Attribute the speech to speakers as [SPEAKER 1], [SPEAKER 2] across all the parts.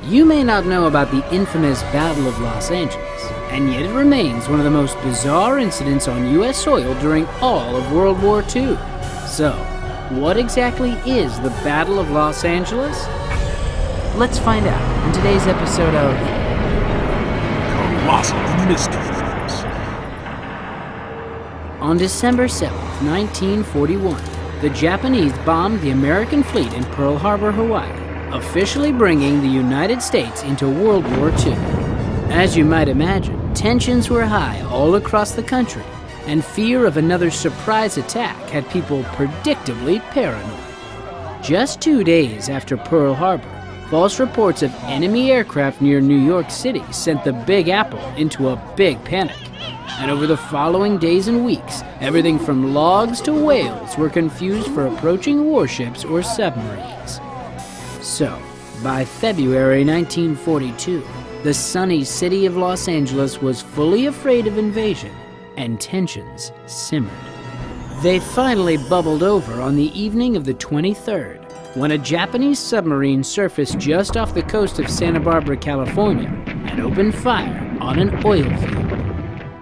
[SPEAKER 1] You may not know about the infamous Battle of Los Angeles, and yet it remains one of the most bizarre incidents on U.S. soil during all of World War II. So, what exactly is the Battle of Los Angeles? Let's find out in today's episode of
[SPEAKER 2] Colossal Mysteries.
[SPEAKER 1] On December 7, 1941, the Japanese bombed the American fleet in Pearl Harbor, Hawaii, officially bringing the United States into World War II. As you might imagine, tensions were high all across the country, and fear of another surprise attack had people predictably paranoid. Just 2 days after Pearl Harbor, false reports of enemy aircraft near New York City sent the Big Apple into a big panic. And over the following days and weeks, everything from logs to whales were confused for approaching warships or submarines. So, by February 1942, the sunny city of Los Angeles was fully afraid of invasion, and tensions simmered. They finally bubbled over on the evening of the 23rd, when a Japanese submarine surfaced just off the coast of Santa Barbara, California, and opened fire on an oil field.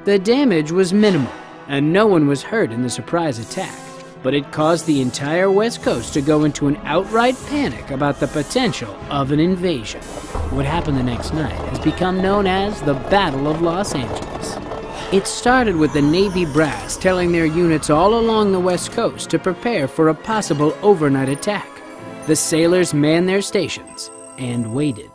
[SPEAKER 1] The damage was minimal, and no one was hurt in the surprise attack, but it caused the entire West Coast to go into an outright panic about the potential of an invasion. What happened the next night has become known as the Battle of Los Angeles. It started with the Navy brass telling their units all along the West Coast to prepare for a possible overnight attack. The sailors manned their stations and waited.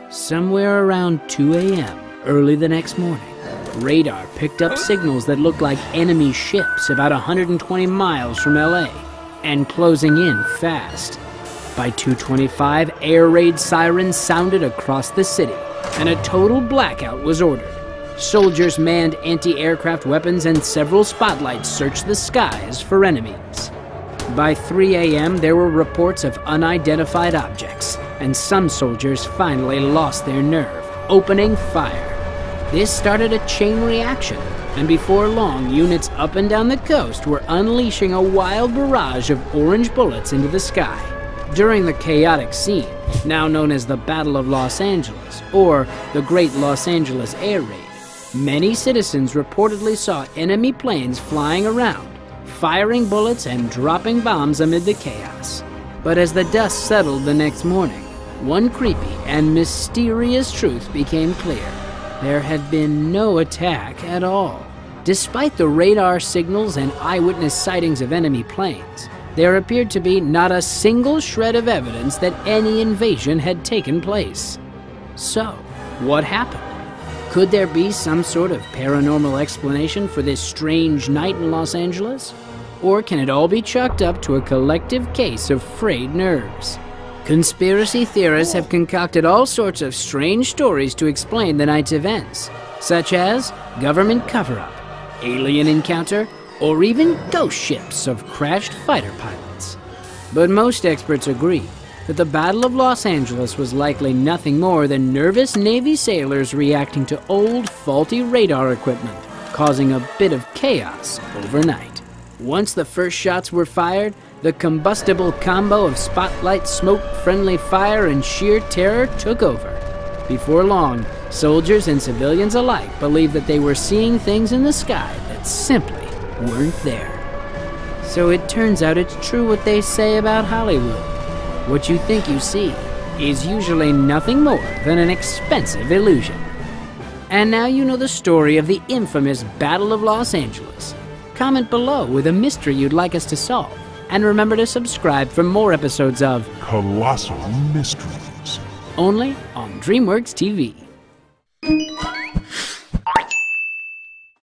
[SPEAKER 1] Somewhere around 2 a.m. early the next morning, radar picked up signals that looked like enemy ships about 120 miles from LA and closing in fast. By 2:25, air raid sirens sounded across the city, and a total blackout was ordered. Soldiers manned anti-aircraft weapons and several spotlights searched the skies for enemies. By 3 a.m., there were reports of unidentified objects, and some soldiers finally lost their nerve, opening fire. This started a chain reaction, and before long, units up and down the coast were unleashing a wild barrage of orange bullets into the sky. During the chaotic scene, now known as the Battle of Los Angeles, or the Great Los Angeles Air Raid, many citizens reportedly saw enemy planes flying around, firing bullets and dropping bombs amid the chaos. But as the dust settled the next morning, one creepy and mysterious truth became clear. There had been no attack at all. Despite the radar signals and eyewitness sightings of enemy planes, there appeared to be not a single shred of evidence that any invasion had taken place. So, what happened? Could there be some sort of paranormal explanation for this strange night in Los Angeles? Or can it all be chalked up to a collective case of frayed nerves? Conspiracy theorists have concocted all sorts of strange stories to explain the night's events, such as government cover-up, alien encounter, or even ghost ships of crashed fighter pilots. But most experts agree that the Battle of Los Angeles was likely nothing more than nervous Navy sailors reacting to old, faulty radar equipment, causing a bit of chaos overnight. Once the first shots were fired, the combustible combo of spotlight, smoke, friendly fire, and sheer terror took over. Before long, soldiers and civilians alike believed that they were seeing things in the sky that simply weren't there. So it turns out it's true what they say about Hollywood. What you think you see is usually nothing more than an expensive illusion. And now you know the story of the infamous Battle of Los Angeles. Comment below with a mystery you'd like us to solve. And remember to subscribe for more episodes of
[SPEAKER 2] Colossal Mysteries.
[SPEAKER 1] only on DreamWorks TV.